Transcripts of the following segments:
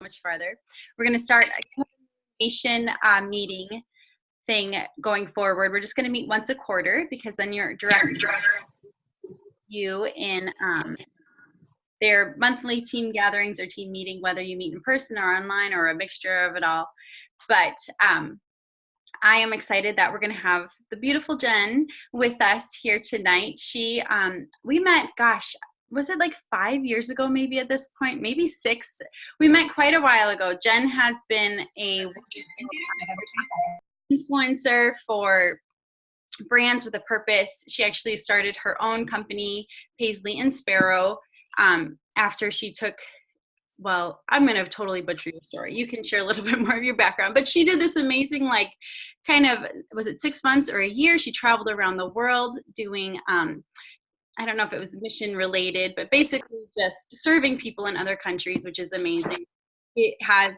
much farther. We're going to start a communication meeting thing going forward. We're just going to meet once a quarter because then you're direct you in their monthly team gatherings or team meeting, whether you meet in person or online or a mixture of it all. But I am excited that we're going to have the beautiful Jen with us here tonight. She, we met, gosh, was it like 5 years ago, maybe at this point, maybe 6? We met quite a while ago. Jen has been a influencer for brands with a purpose. She actually started her own company, Paisley and Sparrow, after she took, well, I'm going to totally butcher your story. You can share a little bit more of your background, but she did this amazing, like, kind of, was it 6 months or a year? She traveled around the world doing, I don't know if it was mission related, but basically just serving people in other countries, which is amazing. It has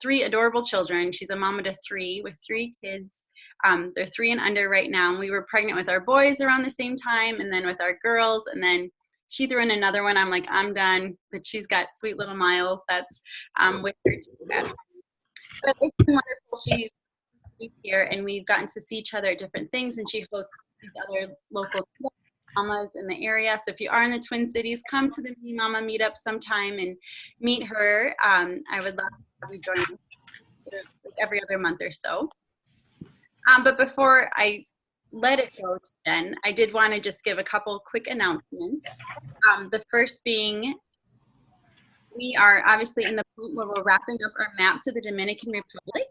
3 adorable children. She's a mama to 3 with 3 kids. They're 3 and under right now. And we were pregnant with our boys around the same time, and then with our girls, and then she threw in another one. I'm like, I'm done, but she's got sweet little Miles that's with her too at home. But it's been wonderful. She's here, and we've gotten to see each other at different things, and she hosts these other local mamas in the area. So if you are in the Twin Cities, come to the Me Mama meetup sometime and meet her. I would love to have you join us every other month or so. But before I let it go to Jen, I did want to just give a couple quick announcements. The first being, we are obviously in the point where we're wrapping up our map to the Dominican Republic.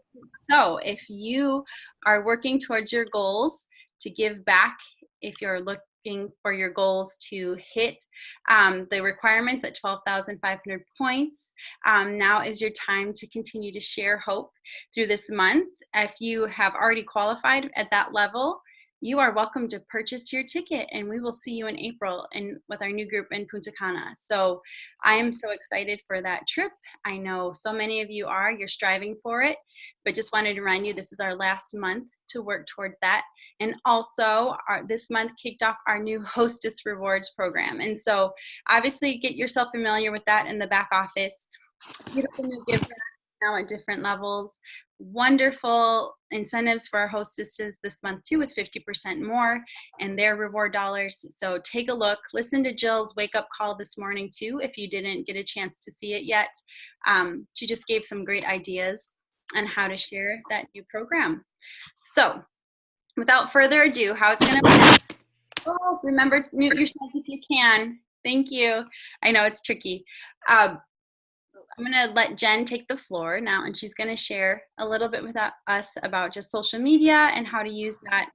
So if you are working towards your goals to give back, if you're looking for your goals to hit the requirements at 12,500 points, now is your time to continue to share hope through this month. If you have already qualified at that level, you are welcome to purchase your ticket, and we will see you in April and with our new group in Punta Cana. So I am so excited for that trip. I know so many of you are, you're striving for it, but just wanted to remind you this is our last month to work towards that. And also this month kicked off our new Hostess Rewards program. And so obviously get yourself familiar with that in the back office. Beautiful new gift now at different levels. Wonderful incentives for our hostesses this month too, with 50% more and their reward dollars. So take a look, listen to Jill's wake up call this morning too, if you didn't get a chance to see it yet. She just gave some great ideas on how to share that new program. So without further ado, how it's going to be. Oh, remember to mute yourself if you can. Thank you. I know it's tricky. I'm going to let Jen take the floor now, and she's going to share a little bit with us about just social media and how to use that,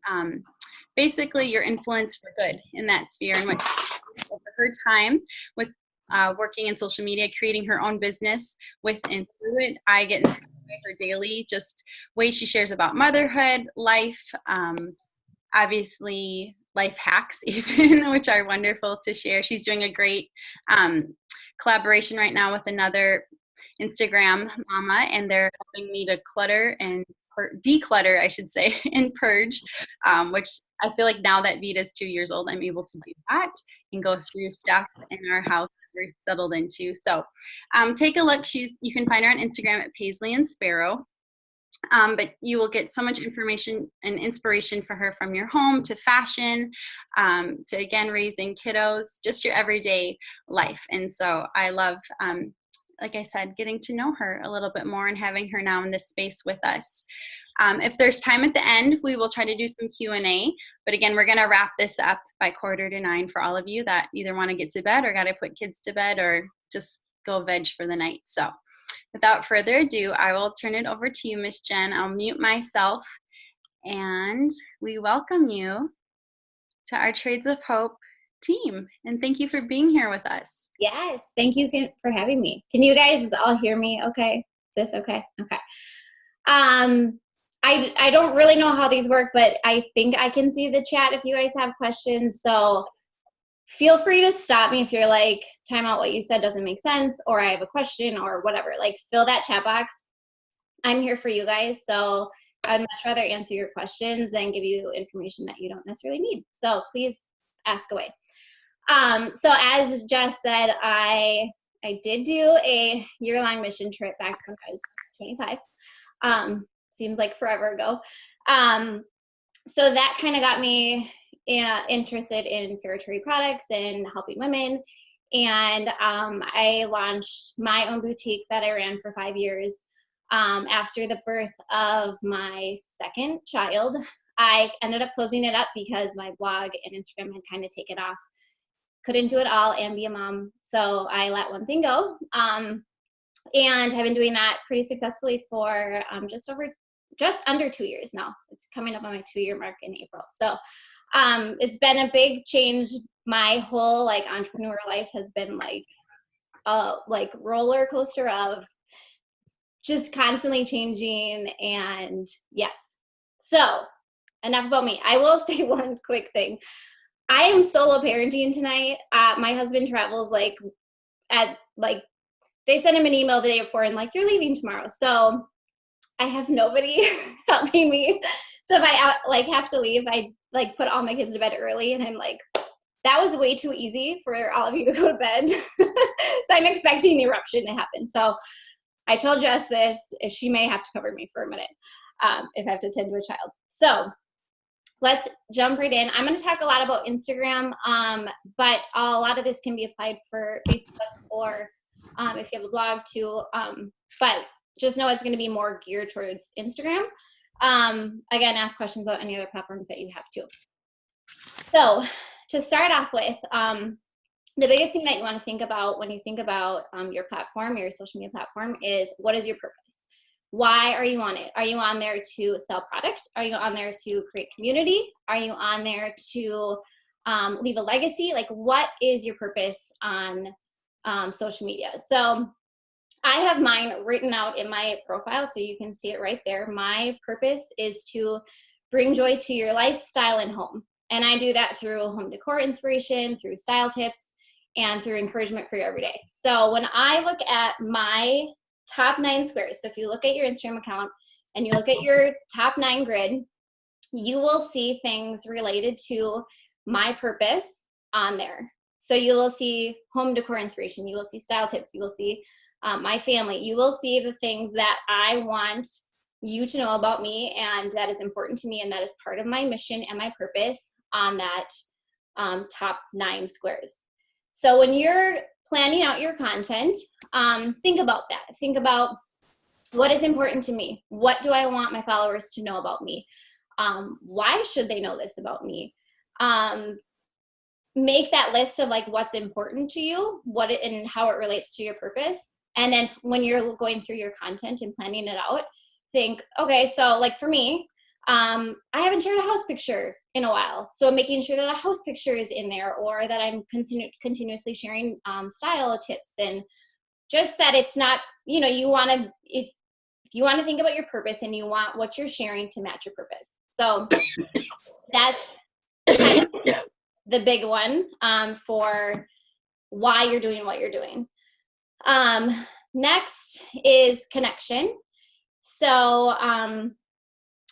basically your influence for good in that sphere, and what over her time with working in social media, creating her own business with and through it. I get inspired by her daily, just ways she shares about motherhood, life, obviously life hacks even, which are wonderful to share. She's doing a great collaboration right now with another Instagram mama, and they're helping me to clutter and declutter, I should say, and purge, which I feel like now that Vita's 2 years old, I'm able to do that and go through stuff in our house we're settled into. So take a look. You can find her on Instagram at Paisley and Sparrow. But you will get so much information and inspiration for her, from your home to fashion, to again, raising kiddos, just your everyday life. And so I love, like I said, getting to know her a little bit more and having her now in this space with us. If there's time at the end, we will try to do some Q&A. But again, we're going to wrap this up by 8:45 for all of you that either want to get to bed or got to put kids to bed or just go veg for the night. So without further ado, I will turn it over to you, Miss Jen. I'll mute myself, and we welcome you to our Trades of Hope team. And thank you for being here with us. Yes, thank you for having me. Can you guys all hear me okay? Is this okay? Okay. I don't really know how these work, but I think I can see the chat if you guys have questions. So feel free to stop me if you're like, time out, what you said doesn't make sense, or I have a question or whatever. Like, fill that chat box. I'm here for you guys. So I'd much rather answer your questions than give you information that you don't necessarily need. So please ask away. So as Jess said, I I did do a year-long mission trip back when I was 25. Seems like forever ago. So that kind of got me interested in fair trade products and helping women. And I launched my own boutique that I ran for 5 years. After the birth of my second child, I ended up closing it up because my blog and Instagram had kind of taken off. Couldn't do it all and be a mom. So I let one thing go. And have been doing that pretty successfully for just under 2 years now. It's coming up on my 2-year mark in April. So it's been a big change. My whole like entrepreneur life has been like a roller coaster of just constantly changing. And yes. So enough about me. I will say one quick thing. I am solo parenting tonight. My husband travels they sent him an email the day before and like, you're leaving tomorrow. So I have nobody helping me. So if I have to leave, I put all my kids to bed early, and I'm like, that was way too easy for all of you to go to bed. So I'm expecting an eruption to happen. So I told Jess this, she may have to cover me for a minute if I have to tend to a child. So let's jump right in. I'm going to talk a lot about Instagram, but a lot of this can be applied for Facebook or if you have a blog too. But just know it's going to be more geared towards Instagram. Again, ask questions about any other platforms that you have too. So to start off with, the biggest thing that you want to think about when you think about your platform, your social media platform, is what is your purpose? Why are you on it? Are you on there to sell products? Are you on there to create community? Are you on there to leave a legacy? Like, what is your purpose on social media? So I have mine written out in my profile, so you can see it right there. My purpose is to bring joy to your lifestyle and home. And I do that through home decor inspiration, through style tips, and through encouragement for your everyday. So when I look at my top 9 squares, so if you look at your Instagram account and you look at your top 9 grid, you will see things related to my purpose on there. So you will see home decor inspiration, you will see style tips, you will see my family, you will see the things that I want you to know about me and that is important to me and that is part of my mission and my purpose on that top 9 squares. So when you're planning out your content, think about that. Think about what is important to me. What do I want my followers to know about me? Why should they know this about me? Make that list of like what's important to you, and how it relates to your purpose. And then when you're going through your content and planning it out, think, okay, so like for me, I haven't shared a house picture in a while. So making sure that a house picture is in there, or that I'm continuously sharing style tips, and just that it's not, you want to, if you want to think about your purpose and you want what you're sharing to match your purpose. So that's kind of the big one for why you're doing what you're doing. Next is connection. So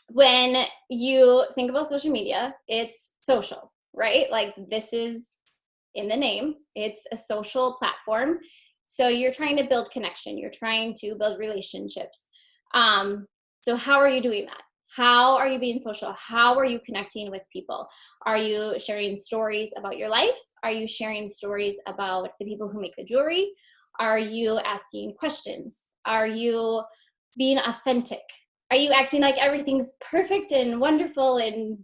when you think about social media, it's social, right? Like this is in the name, it's a social platform. So you're trying to build connection. You're trying to build relationships. So how are you doing that? How are you being social? How are you connecting with people? Are you sharing stories about your life? Are you sharing stories about the people who make the jewelry? Are you asking questions? Are you being authentic? Are you acting like everything's perfect and wonderful and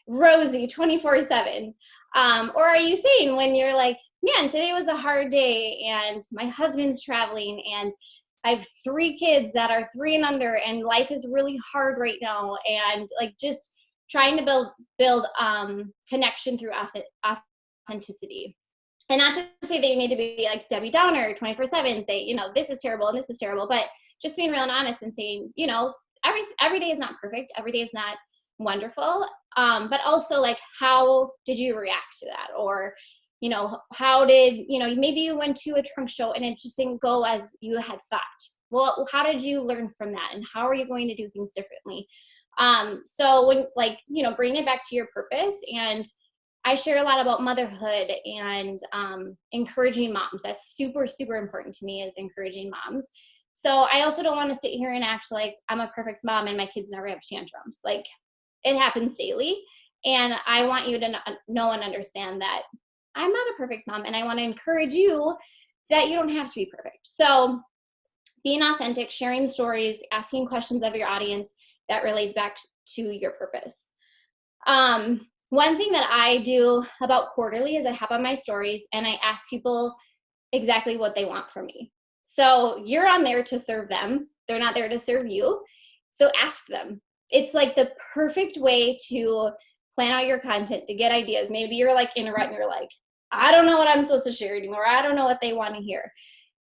rosy 24/7? Or are you saying when you're like, man, today was a hard day and my husband's traveling and I have 3 kids that are 3 and under and life is really hard right now, and like just trying to build connection through authenticity. And not to say that you need to be like Debbie Downer 24/7, say, this is terrible and this is terrible, but just being real and honest and saying, every day is not perfect. Every day is not wonderful. But also like, how did you react to that? Or, how did, maybe you went to a trunk show and it just didn't go as you had thought. Well, how did you learn from that? And how are you going to do things differently? So when bring it back to your purpose and I share a lot about motherhood and encouraging moms. That's super, super important to me, is encouraging moms. So I also don't want to sit here and act like I'm a perfect mom and my kids never have tantrums. Like, it happens daily. And I want you to know and understand that I'm not a perfect mom, and I want to encourage you that you don't have to be perfect. So being authentic, sharing stories, asking questions of your audience that relates back to your purpose. One thing that I do about quarterly is I hop on my stories and I ask people exactly what they want from me. So you're on there to serve them. They're not there to serve you. So ask them. It's like the perfect way to plan out your content, to get ideas. Maybe you're like in a rut and you're like, I don't know what I'm supposed to share anymore. I don't know what they want to hear.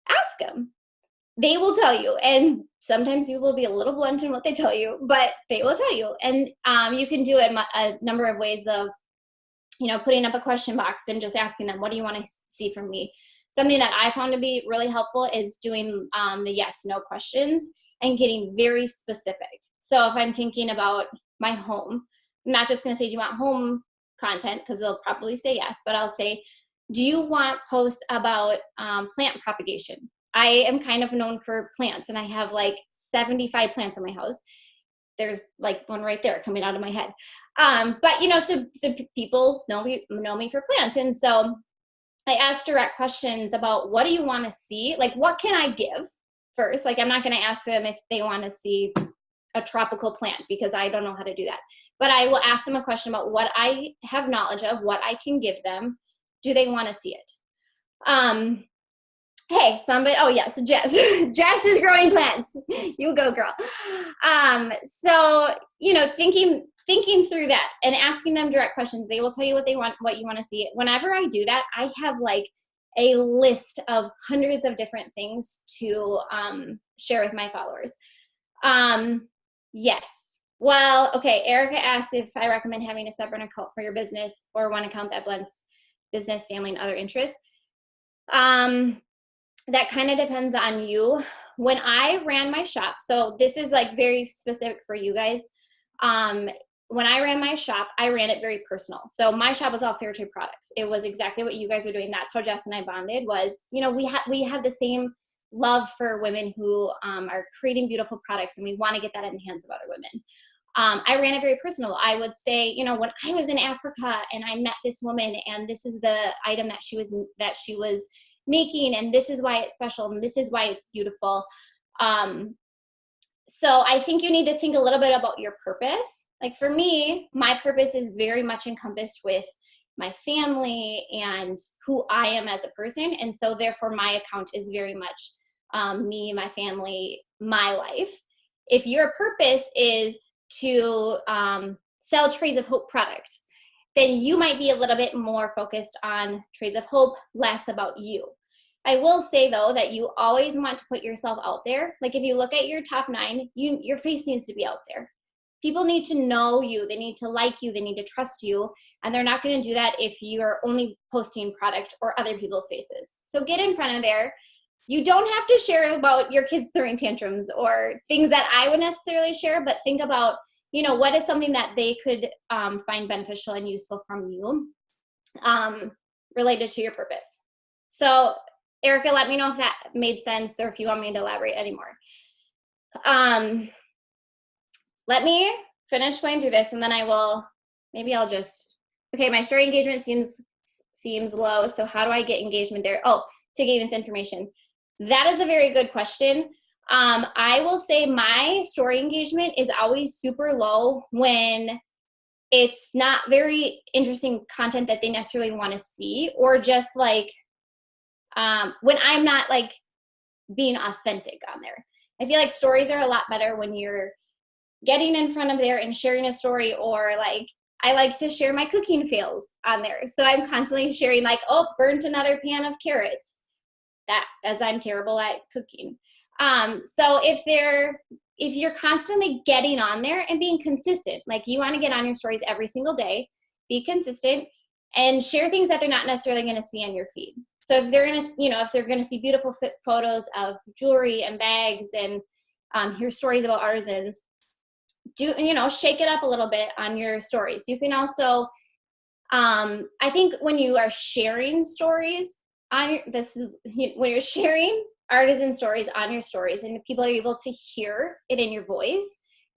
Ask them. They will tell you. And sometimes you will be a little blunt in what they tell you, but they will tell you. And you can do it a number of ways of, putting up a question box and just asking them, what do you want to see from me? Something that I found to be really helpful is doing the yes, no questions and getting very specific. So if I'm thinking about my home, I'm not just going to say, do you want home content? Because they'll probably say yes, but I'll say, do you want posts about plant propagation? I am kind of known for plants, and I have like 75 plants in my house. There's like one right there coming out of my head. But so people know me for plants. And so I ask direct questions about, what do you want to see? Like, what can I give first? Like, I'm not going to ask them if they want to see a tropical plant, because I don't know how to do that. But I will ask them a question about what I have knowledge of, what I can give them. Do they want to see it? Hey, somebody, oh yes, Jess. Jess is growing plants. You go, girl. So, thinking through that and asking them direct questions. They will tell you what they want, what you want to see. Whenever I do that, I have like a list of hundreds of different things to share with my followers. Yes. Well, okay. Erica asked if I recommend having a separate account for your business, or one account that blends business, family, and other interests. That kind of depends on you. When I ran my shop, so this is like very specific for you guys. When I ran my shop, I ran it very personal. So my shop was all fair trade products. It was exactly what you guys are doing. That's how Jess and I bonded, was, we have the same love for women who are creating beautiful products, and we want to get that in the hands of other women. I ran it very personal. I would say, when I was in Africa and I met this woman, and this is the item that she was making, and this is why it's special, and this is why it's beautiful. So I think you need to think a little bit about your purpose. Like for me, my purpose is very much encompassed with my family and who I am as a person. And so therefore my account is very much me, my family, my life. If your purpose is to sell Trades of Hope product, then you might be a little bit more focused on Trades of Hope, less about you. I will say though that you always want to put yourself out there. Like if you look at your top 9, your face needs to be out there. People need to know you. They need to like you. They need to trust you. And they're not going to do that if you're only posting product or other people's faces. So get in front of there. You don't have to share about your kids throwing tantrums or things that I would necessarily share, but think about, what is something that they could find beneficial and useful from you related to your purpose. So Erica, let me know if that made sense, or if you want me to elaborate anymore. Let me finish going through this, and then okay, my story engagement seems low. So how do I get engagement there? Oh, to gain this information. That is a very good question. I will say my story engagement is always super low when it's not very interesting content that they necessarily want to see, or just like when I'm not like being authentic on there. I feel like stories are a lot better when you're getting in front of there and sharing a story, or like I like to share my cooking fails on there. So I'm constantly sharing like, oh, burnt another pan of carrots, that as I'm terrible at cooking. So if you're constantly getting on there and being consistent, like you want to get on your stories every single day, be consistent and share things that they're not necessarily going to see on your feed. So if they're going to, if they're going to see beautiful photos of jewelry and bags and hear stories about artisans, shake it up a little bit on your stories. You can also I think when you are sharing stories when you're sharing artisan stories on your stories and people are able to hear it in your voice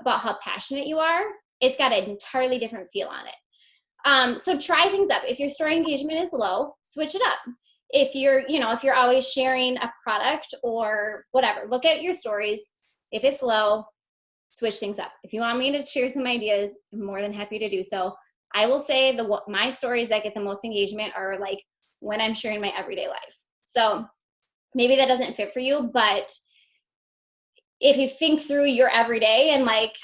about how passionate you are, it's got an entirely different feel on it. So try things up. If your story engagement is low, switch it up. If you're always sharing a product or whatever, look at your stories. If it's low, switch things up. If you want me to share some ideas, I'm more than happy to do so. I will say my stories that get the most engagement are like when I'm sharing my everyday life. So maybe that doesn't fit for you, but if you think through your everyday and like,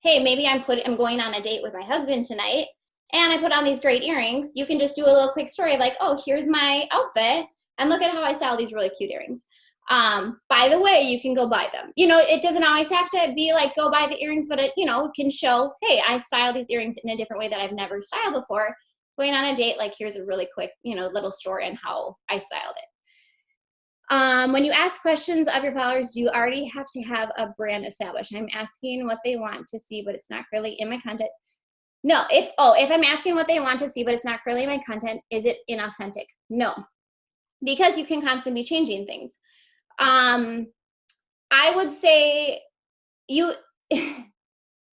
hey, maybe I'm going on a date with my husband tonight and I put on these great earrings, you can just do a little quick story of like, oh, here's my outfit and look at how I style these really cute earrings. By the way, you can go buy them. It doesn't always have to be like go buy the earrings, but it can show, hey, I style these earrings in a different way that I've never styled before. Going on a date, like here's a really quick, little story on how I styled it. When you ask questions of your followers, do you already have to have a brand established? I'm asking what they want to see, but it's not currently in my content. No, if I'm asking what they want to see, but it's not currently in my content, is it inauthentic? No, because you can constantly be changing things. I would say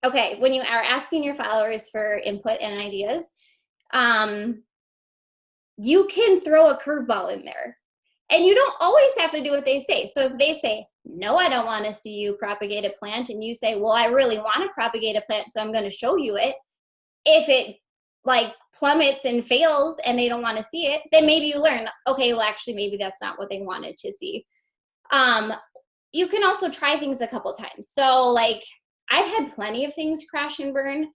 okay, when you are asking your followers for input and ideas, you can throw a curveball in there. And you don't always have to do what they say. So if they say, no, I don't want to see you propagate a plant, and you say, well, I really want to propagate a plant, so I'm going to show you it. If it like plummets and fails and they don't want to see it, then maybe you learn, okay, well, actually, maybe that's not what they wanted to see. You can also try things a couple times. So like I've had plenty of things crash and burn,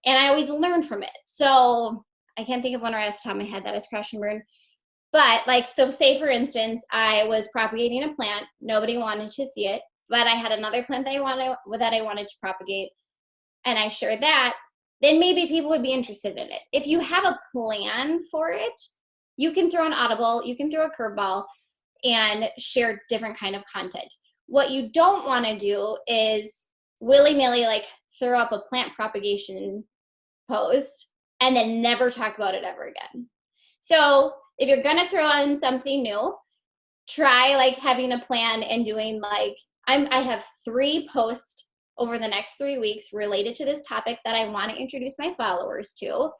and I always learn from it. So I can't think of one right off the top of my head that is crash and burn. But like, so say for instance, I was propagating a plant, nobody wanted to see it, but I had another plant that I wanted to propagate, and I shared that, then maybe people would be interested in it. If you have a plan for it, you can throw an audible, you can throw a curveball and share different kind of content. What you don't want to do is willy-nilly like throw up a plant propagation post and then never talk about it ever again. So if you're going to throw in something new, try like having a plan and doing like, I have 3 posts over the next 3 weeks related to this topic that I want to introduce my followers to.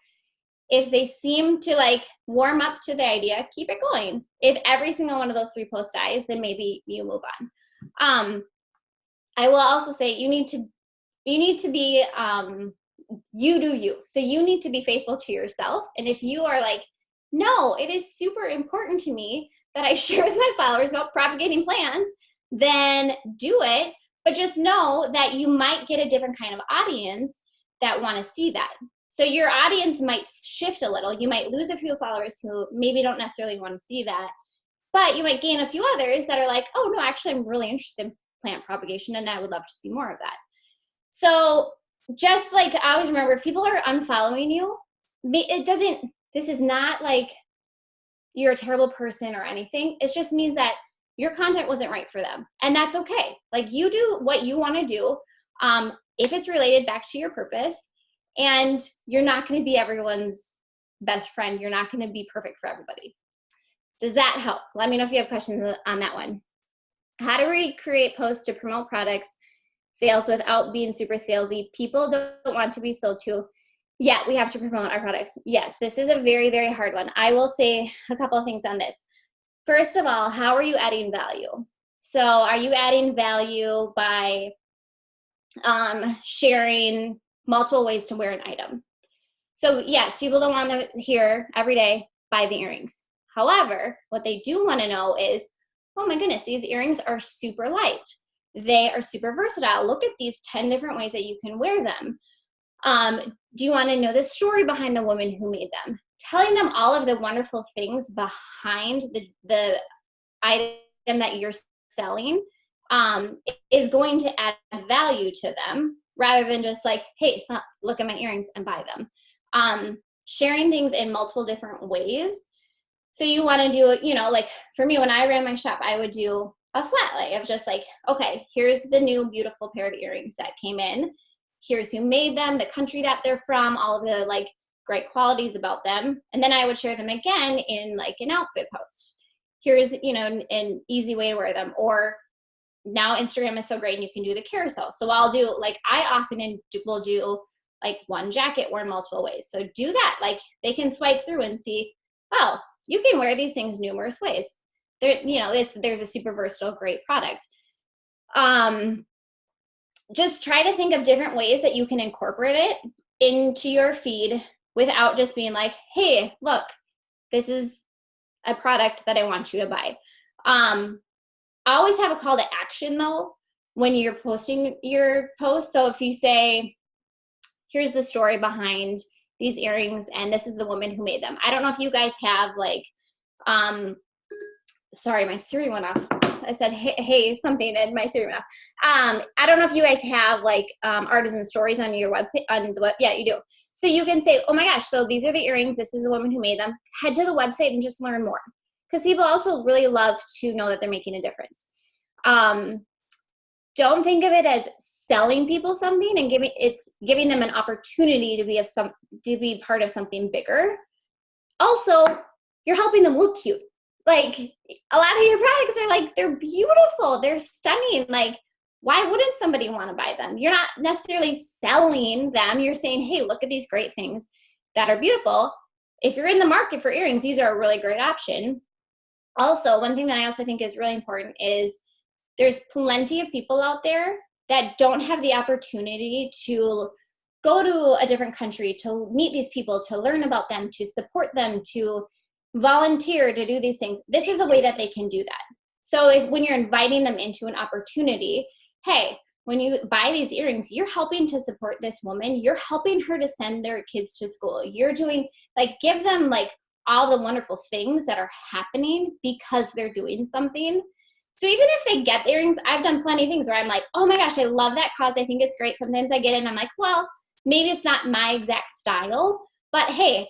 If they seem to like warm up to the idea, keep it going. If every single one of those 3 posts dies, then maybe you move on. I will also say you need to be, you do you. So you need to be faithful to yourself. And if you are like, no, it is super important to me that I share with my followers about propagating plants, then do it. But just know that you might get a different kind of audience that want to see that. So your audience might shift a little. You might lose a few followers who maybe don't necessarily want to see that, but you might gain a few others that are like, oh no, actually I'm really interested in plant propagation and I would love to see more of that. So just like I always remember, if people are unfollowing you, this is not like you're a terrible person or anything. It just means that your content wasn't right for them. And that's okay. Like you do what you want to do. If it's related back to your purpose, and you're not going to be everyone's best friend. You're not going to be perfect for everybody. Does that help? Let me know if you have questions on that one. How to recreate posts to promote products sales without being super salesy. People don't want to be sold to. Yeah, we have to promote our products. Yes, this is a very, very hard one. I will say a couple of things on this. First of all, how are you adding value? So are you adding value by sharing multiple ways to wear an item? So yes, people don't want to hear every day, buy the earrings. However, what they do want to know is, oh my goodness, these earrings are super light. They are super versatile. Look at these 10 different ways that you can wear them. Do you want to know the story behind the woman who made them? Telling them all of the wonderful things behind the item that you're selling is going to add value to them, rather than just like, hey, look at my earrings and buy them. Sharing things in multiple different ways. So you want to do, like for me, when I ran my shop, I would do a flat lay of just like, okay, here's the new beautiful pair of earrings that came in. Here's who made them, the country that they're from, all of the like great qualities about them. And then I would share them again in like an outfit post. Here's, you know, an easy way to wear them. Or now Instagram is so great and you can do the carousel. So I'll do, like, I often will do like one jacket worn multiple ways. So do that. Like, they can swipe through and see, oh, you can wear these things numerous ways. There, you know, there's a super versatile, great product. Just try to think of different ways that you can incorporate it into your feed without just being like, hey, look, this is a product that I want you to buy. I always have a call to action though when you're posting your post. So if you say, here's the story behind these earrings and this is the woman who made them. I don't know if you guys have like, sorry, my Siri went off. I said, hey, something, and my Siri went off. I don't know if you guys have like artisan stories on your web. Yeah, you do. So you can say, oh my gosh, so these are the earrings. This is the woman who made them. Head to the website and just learn more. Because people also really love to know that they're making a difference. Don't think of it as selling people something and giving them an opportunity to be part of something bigger. Also, you're helping them look cute. Like, a lot of your products are like, they're beautiful, they're stunning. Like, why wouldn't somebody want to buy them? You're not necessarily selling them. You're saying, hey, look at these great things that are beautiful. If you're in the market for earrings, these are a really great option. Also, one thing that I also think is really important is there's plenty of people out there that don't have the opportunity to go to a different country, to meet these people, to learn about them, to support them, to volunteer, to do these things. This is a way that they can do that. So when you're inviting them into an opportunity, hey, when you buy these earrings, you're helping to support this woman. You're helping her to send their kids to school. You're doing, like, give them like all the wonderful things that are happening because they're doing something. So even if they get the earrings, I've done plenty of things where I'm like, oh my gosh, I love that cause. I think it's great. Sometimes I get it and I'm like, well, maybe it's not my exact style, but hey,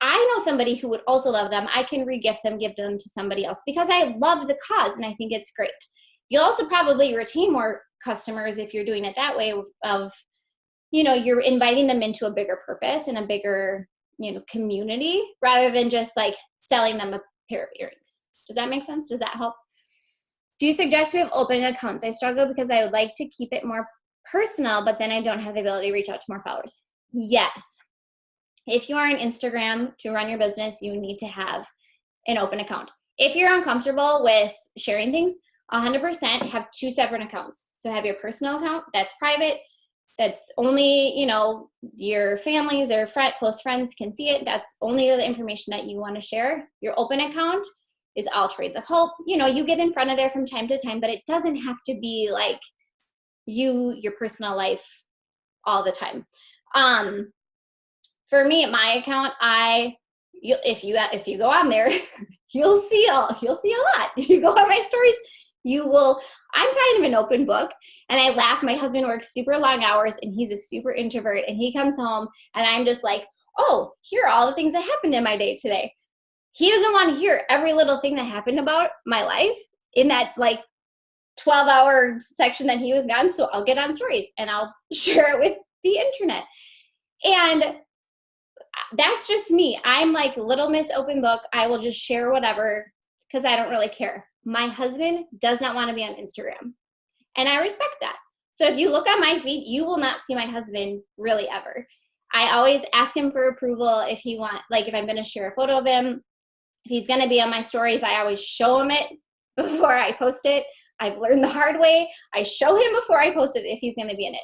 I know somebody who would also love them. I can re-gift them, give them to somebody else because I love the cause and I think it's great. You'll also probably retain more customers if you're doing it that way of, you know, you're inviting them into a bigger purpose and a bigger, you know, community rather than just like selling them a pair of earrings. Does that make sense? Does that help? Do you suggest we have open accounts? I struggle because I would like to keep it more personal, but then I don't have the ability to reach out to more followers. Yes. If you are on Instagram to run your business, you need to have an open account. If you're uncomfortable with sharing things, 100% have two separate accounts. So have your personal account that's private, that's only, you know, your families or close friends can see it. That's only the information that you want to share. Your open account is all Trades of Hope. You know, you get in front of there from time to time, but it doesn't have to be like your personal life all the time. For me, at my account, if you go on there, you'll see a lot. You go on my stories, you will. I'm kind of an open book, and I laugh. My husband works super long hours, and he's a super introvert, and he comes home, and I'm just like, oh, here are all the things that happened in my day today. He doesn't want to hear every little thing that happened about my life in that like 12-hour section that he was gone. So I'll get on stories, and I'll share it with the internet, and that's just me. I'm like Little Miss Open Book. I will just share whatever because I don't really care. My husband does not want to be on Instagram, and I respect that. So if you look on my feed, you will not see my husband really ever. I always ask him for approval if if I'm going to share a photo of him. If he's going to be on my stories, I always show him it before I post it. I've learned the hard way. I show him before I post it if he's going to be in it.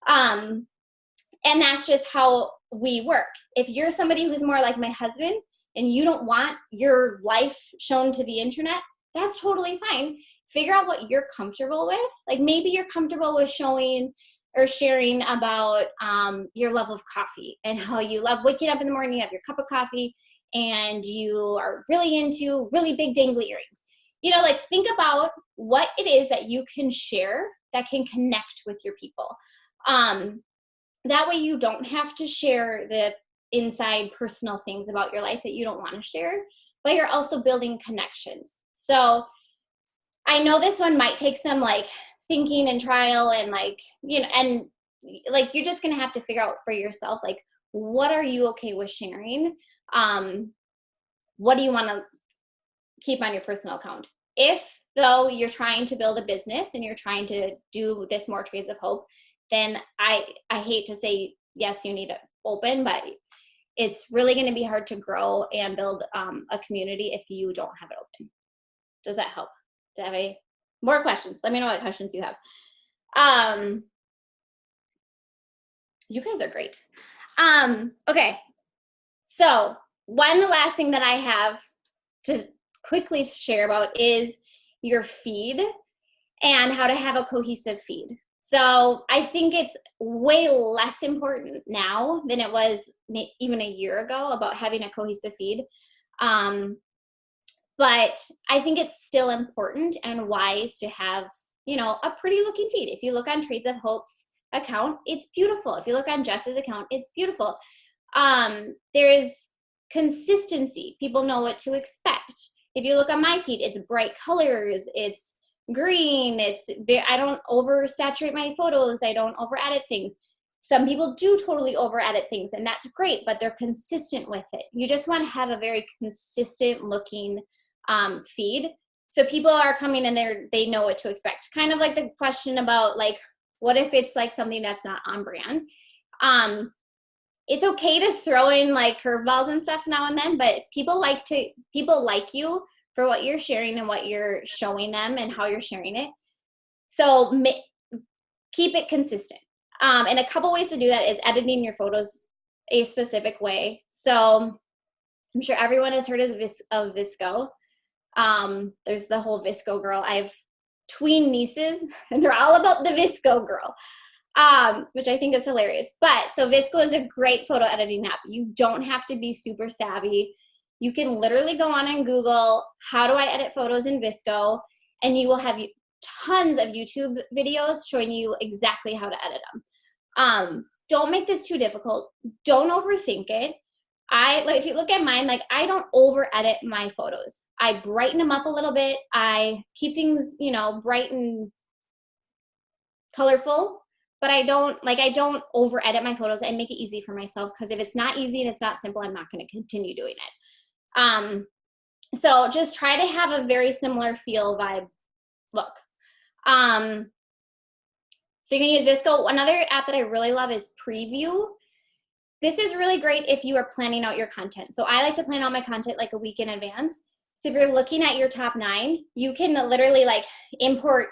And that's just how we work. If you're somebody who's more like my husband and you don't want your life shown to the internet, that's totally fine. Figure out what you're comfortable with. Like maybe you're comfortable with showing or sharing about your love of coffee and how you love waking up in the morning, you have your cup of coffee, and you are really into really big dangly earrings. You know, like think about what it is that you can share that can connect with your people. That way you don't have to share the inside personal things about your life that you don't want to share, but you're also building connections. So I know this one might take some like thinking and trial and like, you know, and like you're just going to have to figure out for yourself, like what are you okay with sharing? What do you want to keep on your personal account? If though you're trying to build a business and you're trying to do this More Trades of Hope, then I hate to say, yes, you need it open, but it's really going to be hard to grow and build a community if you don't have it open. Does that help? Do I have any more questions? Let me know what questions you have. You guys are great. Okay. So the last thing that I have to quickly share about is your feed and how to have a cohesive feed. So I think it's way less important now than it was even a year ago about having a cohesive feed. But I think it's still important and wise to have, you know, a pretty looking feed. If you look on Trades of Hope's account, it's beautiful. If you look on Jess's account, it's beautiful. There is consistency. People know what to expect. If you look on my feed, it's bright colors, it's green, I don't oversaturate my photos, I don't over edit things. Some people do totally over edit things, and that's great, but they're consistent with it. You just want to have a very consistent looking feed, so people are coming and they know what to expect. Kind of like the question about, like, what if it's like something that's not on brand? It's okay to throw in like curveballs and stuff now and then, but people like you for what you're sharing and what you're showing them and how you're sharing it. So keep it consistent. And a couple ways to do that is editing your photos a specific way. So I'm sure everyone has heard of VSCO. There's the whole VSCO girl. I have tween nieces and they're all about the VSCO girl, which I think is hilarious. But so VSCO is a great photo editing app. You don't have to be super savvy. You can literally go on and Google, how do I edit photos in VSCO? And you will have tons of YouTube videos showing you exactly how to edit them. Don't make this too difficult. Don't overthink it. If you look at mine, like, I don't over edit my photos. I brighten them up a little bit. I keep things, you know, bright and colorful, but I don't over edit my photos. I make it easy for myself, because if it's not easy and it's not simple, I'm not going to continue doing it. So just try to have a very similar feel, vibe, look. So you can use VSCO. Another app that I really love is Preview. This is really great if you are planning out your content. So I like to plan out my content like a week in advance. So if you're looking at your top 9, you can literally like import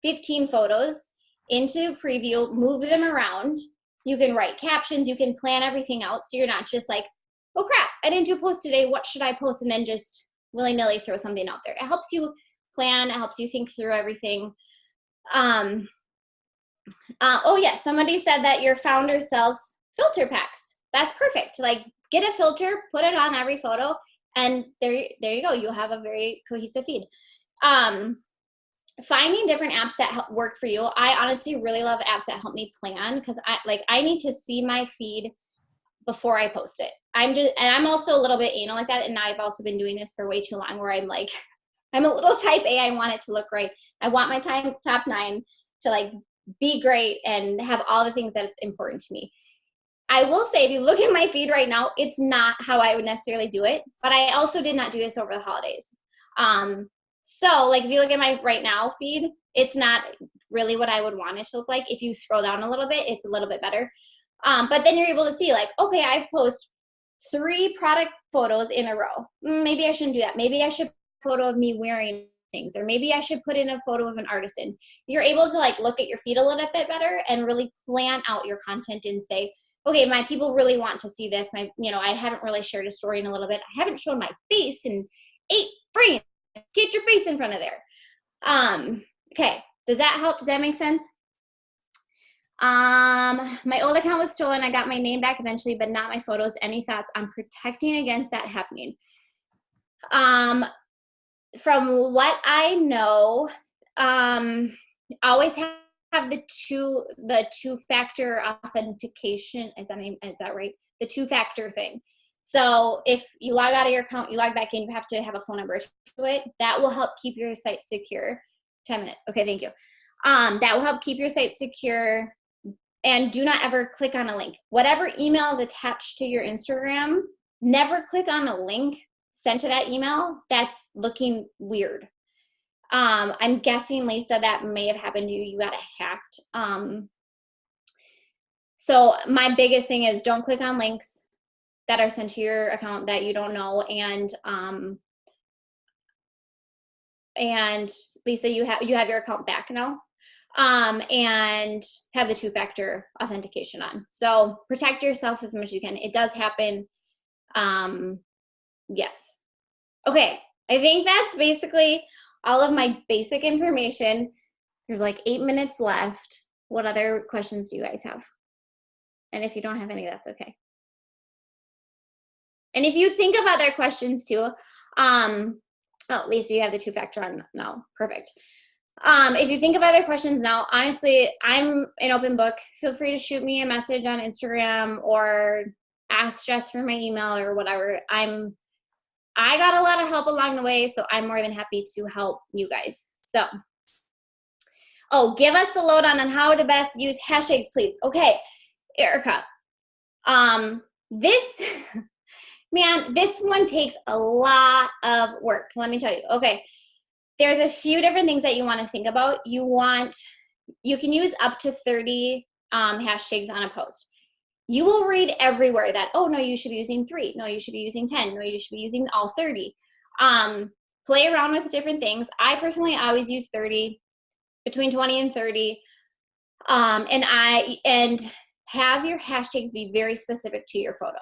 15 photos into Preview, move them around. You can write captions, you can plan everything out, so you're not just like, oh crap, I didn't do a post today, what should I post? And then just willy-nilly throw something out there. It helps you plan, it helps you think through everything. Oh yeah, somebody said that your founder sells filter packs. That's perfect. Like, get a filter, put it on every photo, and there you go. You'll have a very cohesive feed. Finding different apps that work for you. I honestly really love apps that help me plan, because I need to see my feed before I post it. I'm also a little bit anal like that, and I've also been doing this for way too long, where I'm like, I'm a little type A. I want it to look right. I want my top 9 to like be great and have all the things that's important to me. I will say, if you look at my feed right now, it's not how I would necessarily do it, but I also did not do this over the holidays. So like, if you look at my right now feed, it's not really what I would want it to look like. If you scroll down a little bit, it's a little bit better. But then you're able to see like, okay, I've posted 3 product photos in a row. Maybe I shouldn't do that. Maybe I should photo of me wearing things, or maybe I should put in a photo of an artisan. You're able to like look at your feed a little bit better and really plan out your content and say, okay, my people really want to see this. I haven't really shared a story in a little bit. I haven't shown my face in 8 frames. Get your face in front of there. Okay, does that help? Does that make sense? My old account was stolen. I got my name back eventually, but not my photos. Any thoughts on protecting against that happening? From what I know, always have the two-factor authentication. Is that right? The 2-factor thing. So if you log out of your account, you log back in, you have to have a phone number to it. That will help keep your site secure. 10 minutes. Okay, thank you. That will help keep your site secure. And do not ever click on a link. Whatever email is attached to your Instagram, never click on a link sent to that email. That's looking weird. I'm guessing, Lisa, that may have happened to you. You got hacked. So my biggest thing is don't click on links that are sent to your account that you don't know. And Lisa, you have your account back now. And have the 2-factor authentication on. So protect yourself as much as you can. It does happen. Yes. Okay. I think that's basically all of my basic information. There's like 8 minutes left. What other questions do you guys have? And if you don't have any, that's okay. And if you think of other questions too, oh, Lisa, you have the 2-factor on now. Perfect. If you think of other questions now, honestly, I'm an open book. Feel free to shoot me a message on Instagram or ask Jess for my email or whatever. I got a lot of help along the way, so I'm more than happy to help you guys. So, oh, give us the lowdown on how to best use hashtags, please. Okay, Erica. This one takes a lot of work. Let me tell you. Okay. There's a few different things that you want to think about. You can use up to 30 hashtags on a post. You will read everywhere that, oh, no, you should be using 3. No, you should be using 10. No, you should be using all 30. Play around with different things. I personally always use 30, between 20 and 30. And have your hashtags be very specific to your photo.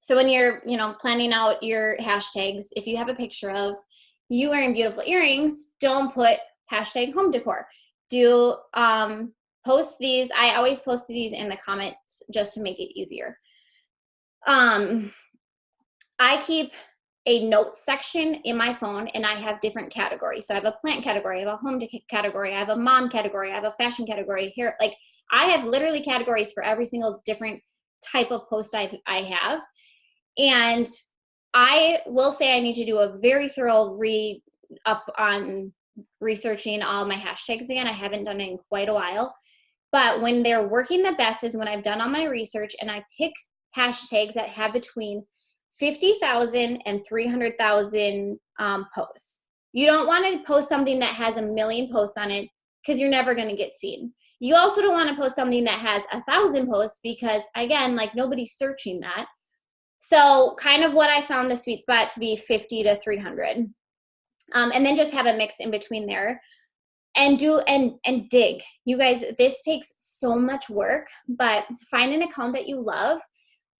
So when you're, planning out your hashtags, if you have a picture of you wearing beautiful earrings, don't put hashtag home decor. Do post these. I always post these in the comments just to make it easier. I keep a notes section in my phone, and I have different categories. So I have a plant category, I have a home category, I have a mom category, I have a fashion category here. Like I have literally categories for every single different type of post I have. And I will say I need to do a very thorough read up on researching all my hashtags again. I haven't done it in quite a while. But when they're working the best is when I've done all my research and I pick hashtags that have between 50,000 and 300,000 posts. You don't want to post something that has 1 million posts on it because you're never going to get seen. You also don't want to post something that has 1,000 posts because, again, like nobody's searching that. So kind of what I found the sweet spot to be 50 to 300. And then just have a mix in between there. And dig. You guys, this takes so much work, but find an account that you love.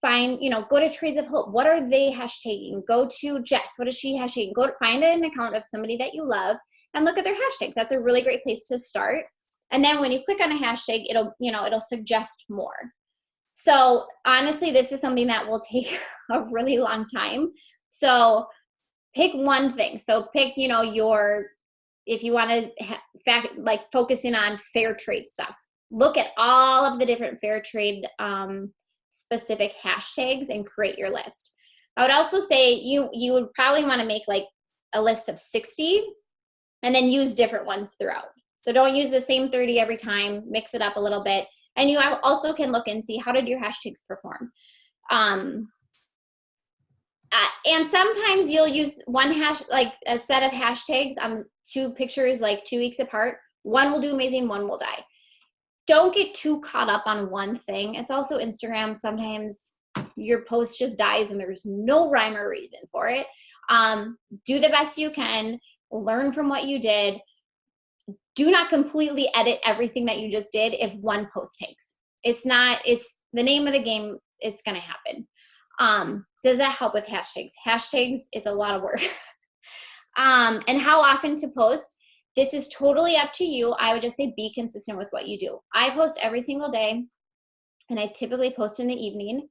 Go to Trades of Hope. What are they hashtagging? Go to Jess. What is she hashtagging? Find an account of somebody that you love and look at their hashtags. That's a really great place to start. And then when you click on a hashtag, it'll suggest more. So honestly, this is something that will take a really long time. So pick one thing. So pick, if you want to focusing on fair trade stuff, look at all of the different fair trade specific hashtags and create your list. I would also say you would probably want to make like a list of 60 and then use different ones throughout. So don't use the same 30 every time, mix it up a little bit. And you also can look and see how did your hashtags perform. And sometimes you'll use a set of hashtags on 2 pictures, like 2 weeks apart. One will do amazing, one will die. Don't get too caught up on one thing. It's also Instagram. Sometimes your post just dies and there's no rhyme or reason for it. Do the best you can. Learn from what you did. Do not completely edit everything that you just did if one post takes. It's the name of the game. It's going to happen. Does that help with hashtags? Hashtags, it's a lot of work. And how often to post? This is totally up to you. I would just say be consistent with what you do. I post every single day, and I typically post in the evening.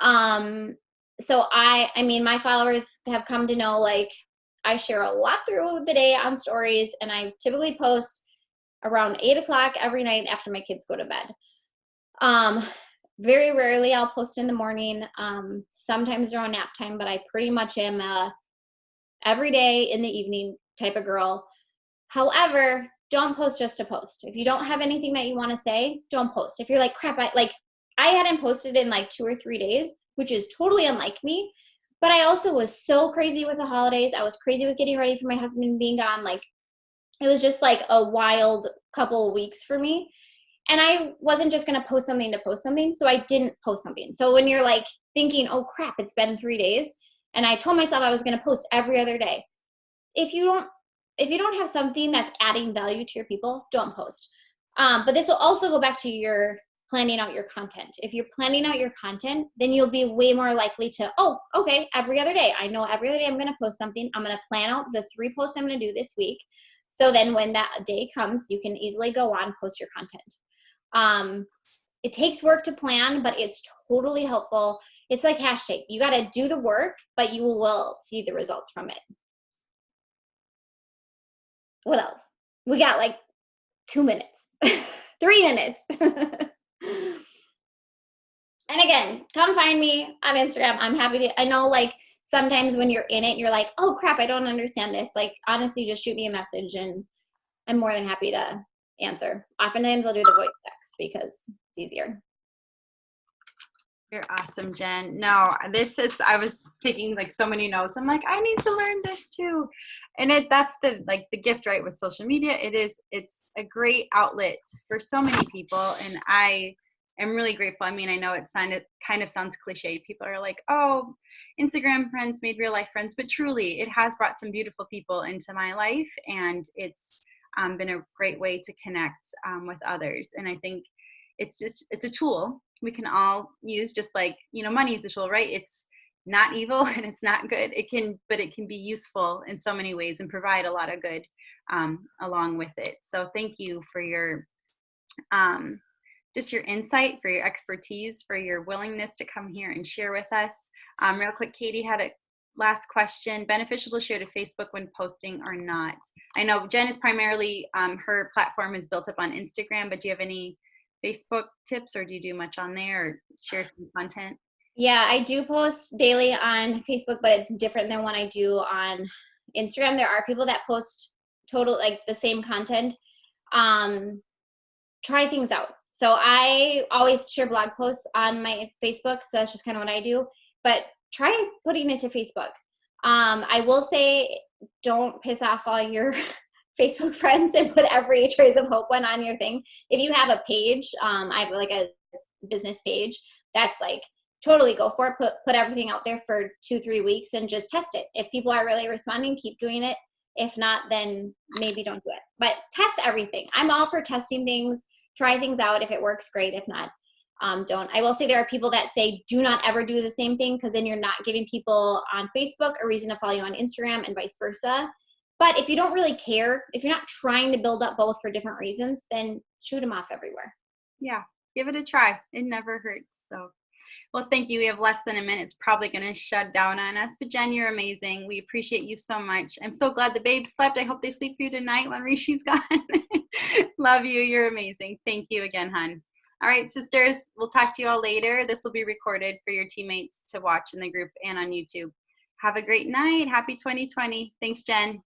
So my followers have come to know, like, I share a lot through the day on stories, and I typically post around 8 o'clock every night after my kids go to bed. Very rarely I'll post in the morning, sometimes around nap time, but I pretty much am every day in the evening type of girl. However, don't post just to post. If you don't have anything that you want to say, don't post. If you're like, crap, I hadn't posted in like 2 or 3 days, which is totally unlike me. But I also was so crazy with the holidays. I was crazy with getting ready for my husband being gone. Like, it was just like a wild couple of weeks for me. And I wasn't just going to post something to post something. So I didn't post something. So when you're like thinking, oh crap, it's been 3 days, and I told myself I was going to post every other day. If you don't have something that's adding value to your people, don't post. But this will also go back to your planning out your content. If you're planning out your content, then you'll be way more likely to, oh, okay, every other day. I know every other day I'm going to post something. I'm going to plan out the 3 posts I'm going to do this week. So then when that day comes, you can easily go on, post your content. It takes work to plan, but it's totally helpful. It's like hashtag. You got to do the work, but you will see the results from it. What else? We got like 2 minutes, 3 minutes. And again, come find me on Instagram. I'm happy to, I know like sometimes when you're in it, you're like, oh crap, I don't understand this. Like, honestly, just shoot me a message and I'm more than happy to answer. Oftentimes I'll do the voice text because it's easier. You're awesome, Jen. No, I was taking like so many notes. I'm like, I need to learn this too. And that's the gift, right? With social media, it's a great outlet for so many people. And I am really grateful. I mean, I know it kind of sounds cliche. People are like, oh, Instagram friends made real life friends, but truly it has brought some beautiful people into my life. And it's been a great way to connect with others. And I think it's a tool we can all use, just like, money is a tool, right? It's not evil and it's not good. But it can be useful in so many ways and provide a lot of good along with it. So thank you for your just your insight, for your expertise, for your willingness to come here and share with us. Real quick, Katie had a last question. Beneficial to share to Facebook when posting or not? I know Jen is primarily, her platform is built up on Instagram, but do you have any Facebook tips, or do you do much on there or share some content? Yeah, I do post daily on Facebook, but it's different than what I do on Instagram. There are people that post like the same content. Try things out. So I always share blog posts on my Facebook. So that's just kind of what I do, but try putting it to Facebook. I will say, don't piss off all your Facebook friends and put every Trays of Hope one on your thing. If you have a page, I have like a business page, that's like totally go for it. Put everything out there for 2-3 weeks and just test it. If people are really responding, keep doing it. If not, then maybe don't do it. But test everything. I'm all for testing things. Try things out. If it works, great. If not, don't. I will say there are people that say do not ever do the same thing, because then you're not giving people on Facebook a reason to follow you on Instagram and vice versa. But if you don't really care, if you're not trying to build up both for different reasons, then shoot them off everywhere. Yeah, give it a try. It never hurts. So, well, thank you. We have less than a minute. It's probably going to shut down on us. But Jen, you're amazing. We appreciate you so much. I'm so glad the babes slept. I hope they sleep through tonight when Rishi's gone. Love you. You're amazing. Thank you again, hon. All right, sisters, we'll talk to you all later. This will be recorded for your teammates to watch in the group and on YouTube. Have a great night. Happy 2020. Thanks, Jen.